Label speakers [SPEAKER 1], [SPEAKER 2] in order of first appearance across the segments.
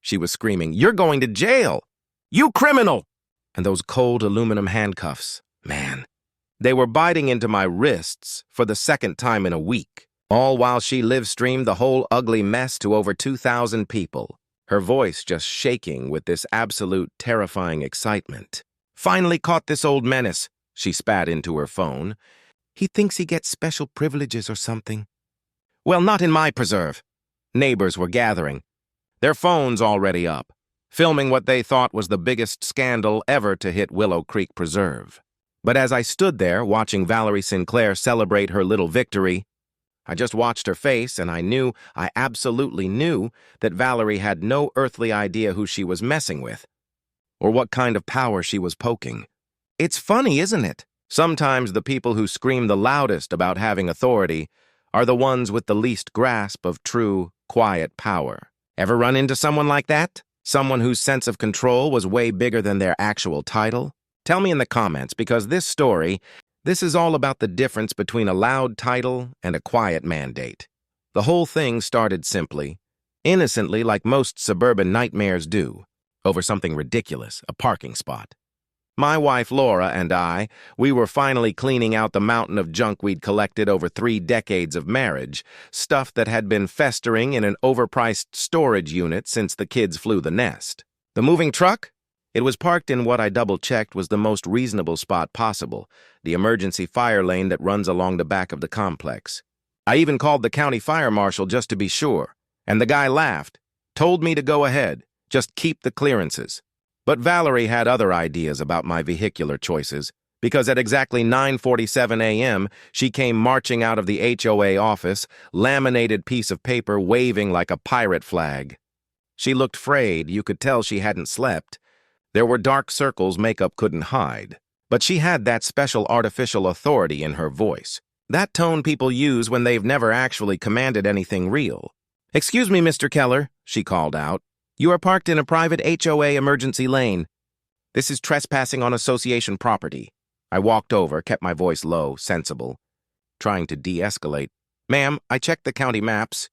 [SPEAKER 1] She was screaming, "You're going to jail! You criminal!" And those cold aluminum handcuffs, man, they were biting into my wrists for the second time in a week, all while she live-streamed the whole ugly mess to over 2,000 people, her voice just shaking with this absolute terrifying excitement. "Finally caught this old menace," she spat into her phone. "He thinks he gets special privileges or something." Well, not in my preserve. Neighbors were gathering, their phones already up, filming what they thought was the biggest scandal ever to hit Willow Creek Preserve. But as I stood there watching Valerie Sinclair celebrate her little victory, I just watched her face and I absolutely knew that Valerie had no earthly idea who she was messing with, or what kind of power she was poking. It's funny, isn't it? Sometimes the people who scream the loudest about having authority are the ones with the least grasp of true, quiet power. Ever run into someone like that? Someone whose sense of control was way bigger than their actual title? Tell me in the comments, because this is all about the difference between a loud title and a quiet mandate. The whole thing started simply, innocently like most suburban nightmares do, over something ridiculous, a parking spot. My wife Laura and we were finally cleaning out the mountain of junk we'd collected over 3 decades of marriage, stuff that had been festering in an overpriced storage unit since the kids flew the nest. The moving truck? It was parked in what I double-checked was the most reasonable spot possible, the emergency fire lane that runs along the back of the complex. I even called the county fire marshal just to be sure, and the guy laughed, told me to go ahead, just keep the clearances. But Valerie had other ideas about my vehicular choices, because at exactly 9:47 a.m., she came marching out of the HOA office, laminated piece of paper waving like a pirate flag. She looked frayed, you could tell she hadn't slept. There were dark circles makeup couldn't hide, but she had that special artificial authority in her voice, that tone people use when they've never actually commanded anything real. "Excuse me, Mr. Keller," she called out. "You are parked in a private HOA emergency lane. This is trespassing on association property." I walked over, kept my voice low, sensible, trying to de-escalate. "Ma'am, I checked the county maps.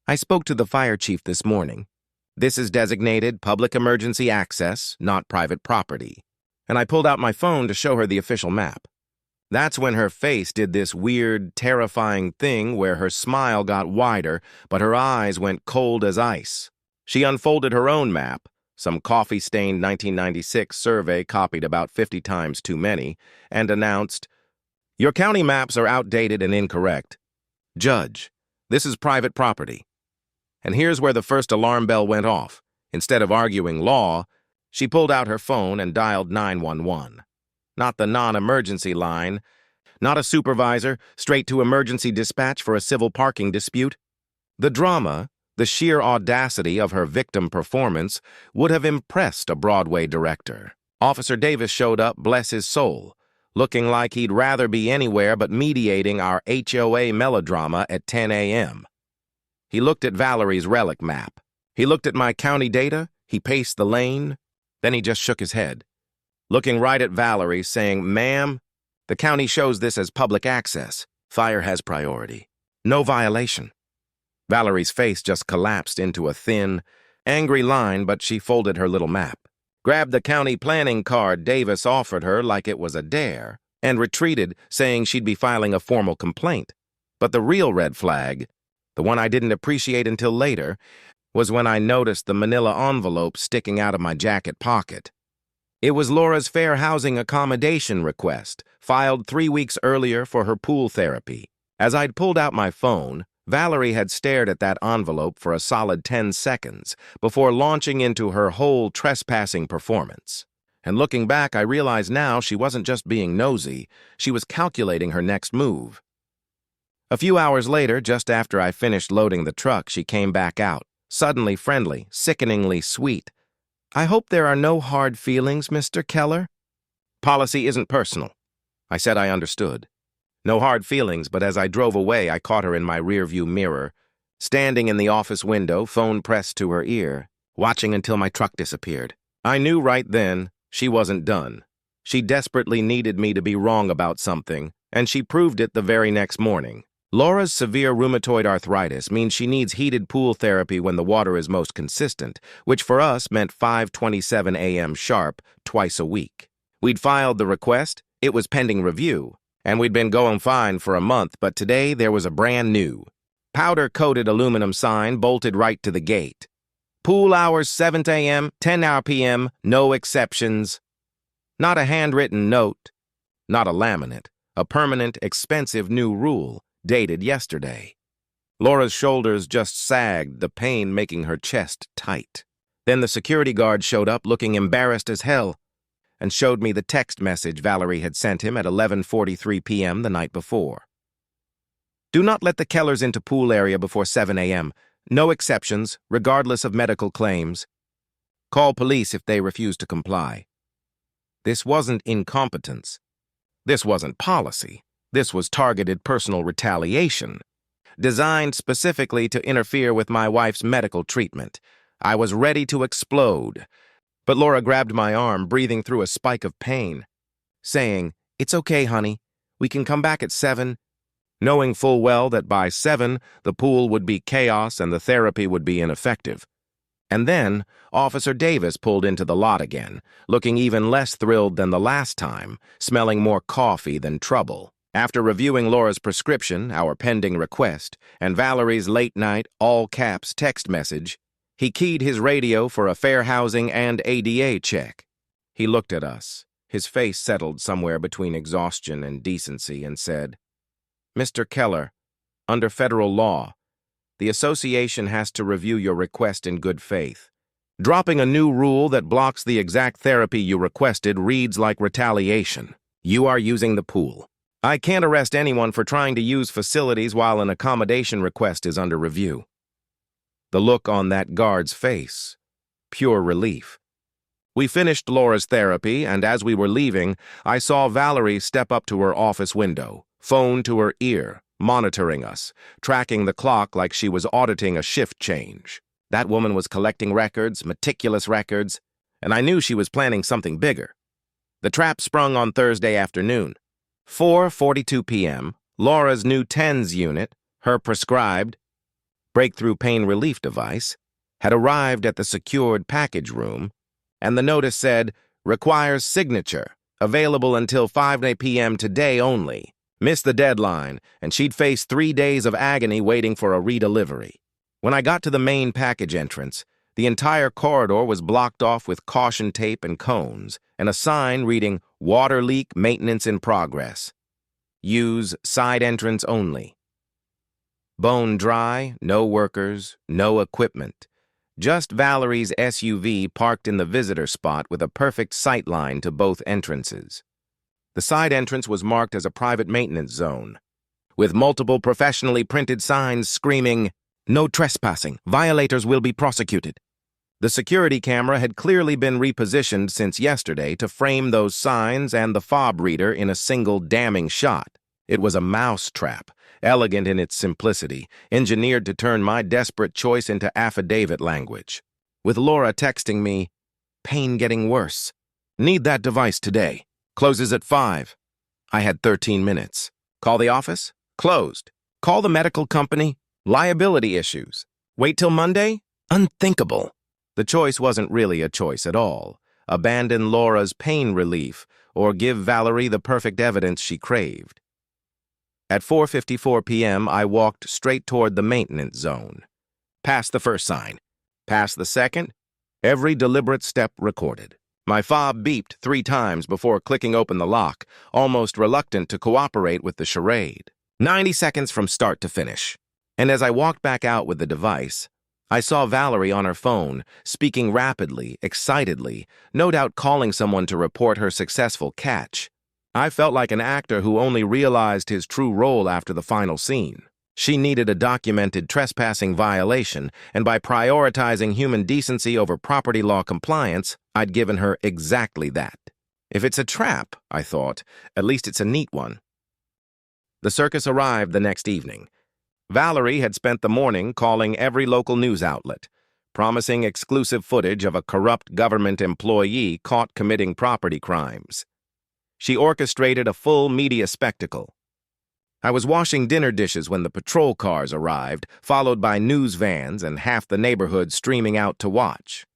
[SPEAKER 1] I spoke to the fire chief this morning. This is designated public emergency access, not private property." And I pulled out my phone to show her the official map. That's when her face did this weird, terrifying thing where her smile got wider, but her eyes went cold as ice. She unfolded her own map, some coffee-stained 1996 survey copied about 50 times too many, and announced, "Your county maps are outdated and incorrect. Judge, this is private property." And here's where the first alarm bell went off. Instead of arguing law, she pulled out her phone and dialed 911. Not the non-emergency line, not a supervisor, straight to emergency dispatch for a civil parking dispute. The drama, the sheer audacity of her victim performance would have impressed a Broadway director. Officer Davis showed up, bless his soul, looking like he'd rather be anywhere but mediating our HOA melodrama at 10 a.m. He looked at Valerie's relic map. He looked at my county data, he paced the lane, then he just shook his head, looking right at Valerie, saying, "Ma'am, the county shows this as public access. Fire has priority. No violation." Valerie's face just collapsed into a thin, angry line, but she folded her little map, grabbed the county planning card Davis offered her like it was a dare, and retreated, saying she'd be filing a formal complaint. But the real red flag, the one I didn't appreciate until later, was when I noticed the manila envelope sticking out of my jacket pocket. It was Laura's fair housing accommodation request, filed 3 weeks earlier for her pool therapy. As I'd pulled out my phone, Valerie had stared at that envelope for a solid 10 seconds before launching into her whole trespassing performance. And looking back, I realized now she wasn't just being nosy, she was calculating her next move. A few hours later, just after I finished loading the truck, she came back out, suddenly friendly, sickeningly sweet. "I hope there are no hard feelings, Mr. Keller." "Policy isn't personal." I said I understood. No hard feelings, but as I drove away, I caught her in my rearview mirror, standing in the office window, phone pressed to her ear, watching until my truck disappeared. I knew right then she wasn't done. She desperately needed me to be wrong about something, and she proved it the very next morning. Laura's severe rheumatoid arthritis means she needs heated pool therapy when the water is most consistent, which for us meant 5:27 a.m. sharp, twice a week. We'd filed the request, it was pending review, and we'd been going fine for a month, but today there was a brand new, powder-coated aluminum sign bolted right to the gate. Pool hours 7 a.m., 10 p.m., no exceptions. Not a handwritten note, not a laminate, a permanent, expensive new rule, dated yesterday. Laura's shoulders just sagged, the pain making her chest tight. Then the security guard showed up looking embarrassed as hell and showed me the text message Valerie had sent him at 11:43 p.m. the night before. Do not let the Kellers into pool area before 7 a.m. No exceptions, regardless of medical claims. Call police if they refuse to comply. This wasn't incompetence. This wasn't policy. This was targeted personal retaliation, designed specifically to interfere with my wife's medical treatment. I was ready to explode, but Laura grabbed my arm, breathing through a spike of pain, saying, "It's okay, honey. We can come back at 7, knowing full well that by 7, the pool would be chaos and the therapy would be ineffective. And then, Officer Davis pulled into the lot again, looking even less thrilled than the last time, smelling more coffee than trouble. After reviewing Laura's prescription, our pending request, and Valerie's late-night, all-caps text message, he keyed his radio for a fair housing and ADA check. He looked at us, his face settled somewhere between exhaustion and decency, and said, "Mr. Keller, under federal law, the association has to review your request in good faith. Dropping a new rule that blocks the exact therapy you requested reads like retaliation. You are using the pool. I can't arrest anyone for trying to use facilities while an accommodation request is under review." The look on that guard's face, pure relief. We finished Laura's therapy, and as we were leaving, I saw Valerie step up to her office window, phone to her ear, monitoring us, tracking the clock like she was auditing a shift change. That woman was collecting records, meticulous records, and I knew she was planning something bigger. The trap sprung on Thursday afternoon. 4:42 p.m., Laura's new TENS unit, her prescribed breakthrough pain relief device, had arrived at the secured package room, and the notice said, "Requires signature, available until 5 p.m. today only." Missed the deadline, and she'd face 3 days of agony waiting for a redelivery. When I got to the main package entrance, the entire corridor was blocked off with caution tape and cones, and a sign reading, "Water leak maintenance in progress. Use side entrance only." Bone dry, no workers, no equipment. Just Valerie's SUV parked in the visitor spot with a perfect sight line to both entrances. The side entrance was marked as a private maintenance zone, with multiple professionally printed signs screaming, "No trespassing, violators will be prosecuted." The security camera had clearly been repositioned since yesterday to frame those signs and the fob reader in a single damning shot. It was a mouse trap, elegant in its simplicity, engineered to turn my desperate choice into affidavit language. With Laura texting me, "Pain getting worse. Need that device today. Closes at 5. I had 13 minutes. Call the office? Closed. Call the medical company? Liability issues. Wait till Monday? Unthinkable. The choice wasn't really a choice at all. Abandon Laura's pain relief or give Valerie the perfect evidence she craved. At 4:54 p.m., I walked straight toward the maintenance zone. Past the first sign. Past the second. Every deliberate step recorded. My fob beeped 3 times before clicking open the lock, almost reluctant to cooperate with the charade. 90 seconds from start to finish. And as I walked back out with the device, I saw Valerie on her phone, speaking rapidly, excitedly, no doubt calling someone to report her successful catch. I felt like an actor who only realized his true role after the final scene. She needed a documented trespassing violation, and by prioritizing human decency over property law compliance, I'd given her exactly that. If it's a trap, I thought, at least it's a neat one. The circus arrived the next evening. Valerie had spent the morning calling every local news outlet, promising exclusive footage of a corrupt government employee caught committing property crimes. She orchestrated a full media spectacle. I was washing dinner dishes when the patrol cars arrived, followed by news vans and half the neighborhood streaming out to watch.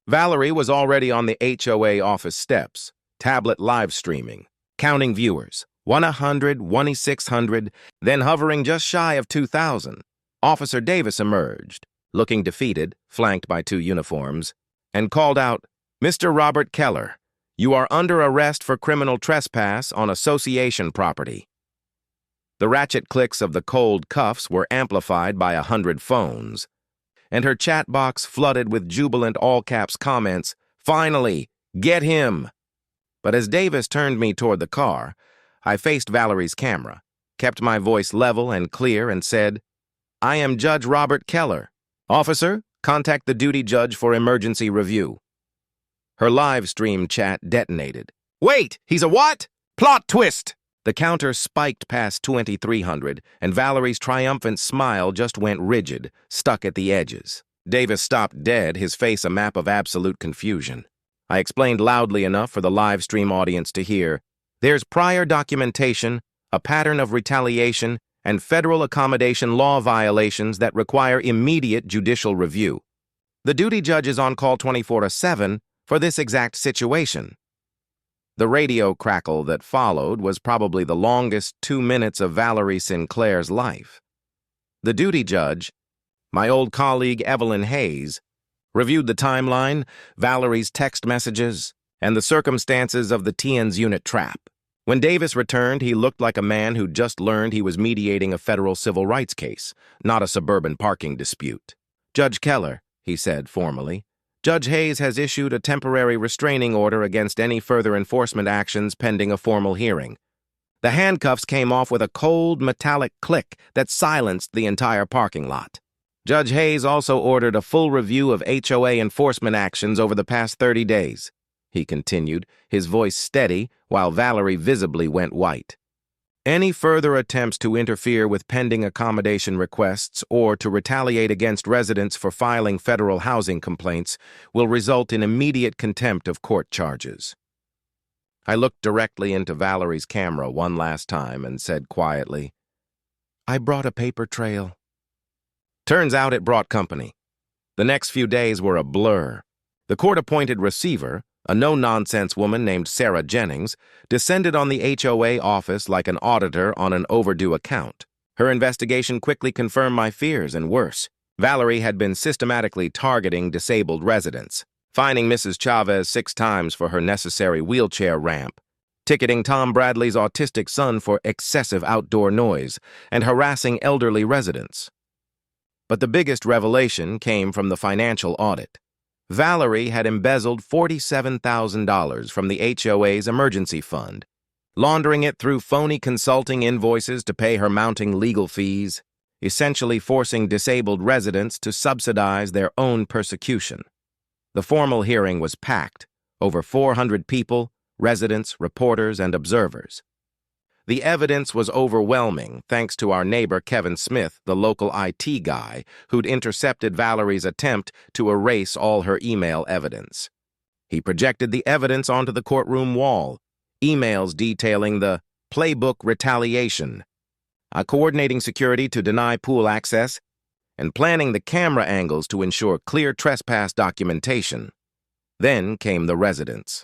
[SPEAKER 1] Valerie was already on the HOA office steps, tablet live streaming, counting viewers, 100, 2,600, then hovering just shy of 2,000. Officer Davis emerged, looking defeated, flanked by two uniforms, and called out, "Mr. Robert Keller, you are under arrest for criminal trespass on association property." The ratchet clicks of the cold cuffs were amplified by 100 phones, and her chat box flooded with jubilant all-caps comments, "Finally, get him!" But as Davis turned me toward the car, I faced Valerie's camera, kept my voice level and clear, and said, "I am Judge Robert Keller. Officer, contact the duty judge for emergency review." Her live stream chat detonated. "Wait, he's a what? Plot twist!" The counter spiked past 2,300, and Valerie's triumphant smile just went rigid, stuck at the edges. Davis stopped dead, his face a map of absolute confusion. I explained loudly enough for the live stream audience to hear, "There's prior documentation, a pattern of retaliation, and federal accommodation law violations that require immediate judicial review. The duty judge is on call 24/7 for this exact situation." The radio crackle that followed was probably the longest 2 minutes of Valerie Sinclair's life. The duty judge, my old colleague Evelyn Hayes, reviewed the timeline, Valerie's text messages, and the circumstances of the TN's unit trap. When Davis returned, he looked like a man who'd just learned he was mediating a federal civil rights case, not a suburban parking dispute. "Judge Keller," he said formally, "Judge Hayes has issued a temporary restraining order against any further enforcement actions pending a formal hearing." The handcuffs came off with a cold, metallic click that silenced the entire parking lot. "Judge Hayes also ordered a full review of HOA enforcement actions over the past 30 days, he continued, his voice steady while Valerie visibly went white. "Any further attempts to interfere with pending accommodation requests or to retaliate against residents for filing federal housing complaints will result in immediate contempt of court charges." I looked directly into Valerie's camera one last time and said quietly, "I brought a paper trail." Turns out it brought company. The next few days were a blur. The court-appointed receiver, a no-nonsense woman named Sarah Jennings, descended on the HOA office like an auditor on an overdue account. Her investigation quickly confirmed my fears, and worse. Valerie had been systematically targeting disabled residents, fining Mrs. Chavez 6 times for her necessary wheelchair ramp, ticketing Tom Bradley's autistic son for excessive outdoor noise, and harassing elderly residents. But the biggest revelation came from the financial audit. Valerie had embezzled $47,000 from the HOA's emergency fund, laundering it through phony consulting invoices to pay her mounting legal fees, essentially forcing disabled residents to subsidize their own persecution. The formal hearing was packed, over 400 people, residents, reporters, and observers. The evidence was overwhelming thanks to our neighbor Kevin Smith, the local IT guy, who'd intercepted Valerie's attempt to erase all her email evidence. He projected the evidence onto the courtroom wall, emails detailing the playbook retaliation, coordinating security to deny pool access, and planning the camera angles to ensure clear trespass documentation. Then came the residents.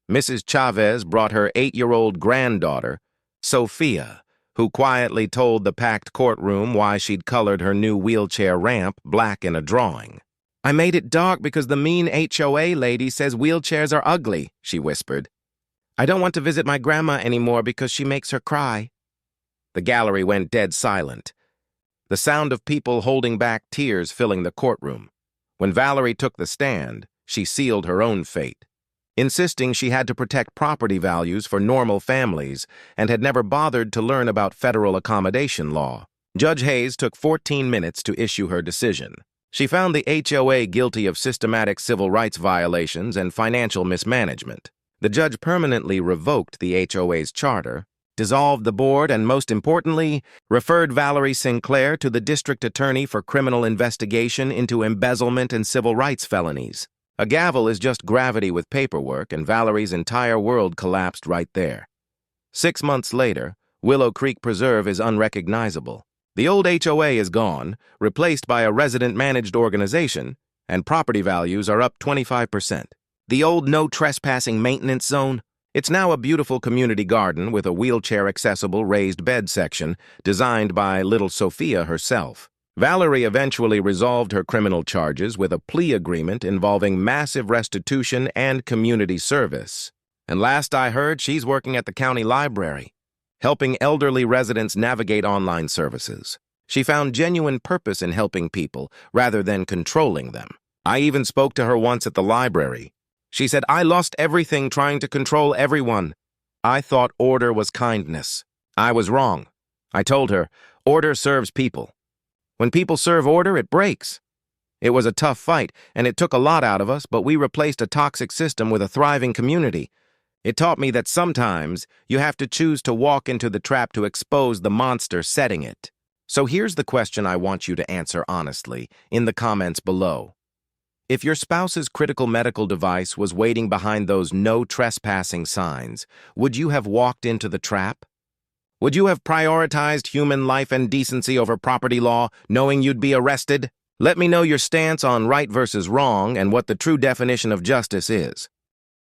[SPEAKER 1] Mrs. Chavez brought her 8-year-old granddaughter, Sophia, who quietly told the packed courtroom why she'd colored her new wheelchair ramp black in a drawing. "I made it dark because the mean HOA lady says wheelchairs are ugly," she whispered. "I don't want to visit my grandma anymore because she makes her cry." The gallery went dead silent, the sound of people holding back tears filling the courtroom. When Valerie took the stand, she sealed her own fate, insisting she had to protect property values for normal families and had never bothered to learn about federal accommodation law. Judge Hayes took 14 minutes to issue her decision. She found the HOA guilty of systematic civil rights violations and financial mismanagement. The judge permanently revoked the HOA's charter, dissolved the board, and most importantly, referred Valerie Sinclair to the district attorney for criminal investigation into embezzlement and civil rights felonies. A gavel is just gravity with paperwork, and Valerie's entire world collapsed right there. 6 months later, Willow Creek Preserve is unrecognizable. The old HOA is gone, replaced by a resident-managed organization, and property values are up 25%. The old no trespassing maintenance zone? It's now a beautiful community garden with a wheelchair-accessible raised bed section designed by little Sophia herself. Valerie eventually resolved her criminal charges with a plea agreement involving massive restitution and community service. And last I heard, she's working at the county library, helping elderly residents navigate online services. She found genuine purpose in helping people rather than controlling them. I even spoke to her once at the library. She said, "I lost everything trying to control everyone. I thought order was kindness. I was wrong." I told her, order serves people. When people serve order, it breaks. It was a tough fight, and it took a lot out of us, but we replaced a toxic system with a thriving community. It taught me that sometimes you have to choose to walk into the trap to expose the monster setting it. So here's the question I want you to answer honestly in the comments below. If your spouse's critical medical device was waiting behind those no trespassing signs, would you have walked into the trap? Would you have prioritized human life and decency over property law, knowing you'd be arrested? Let me know your stance on right versus wrong and what the true definition of justice is.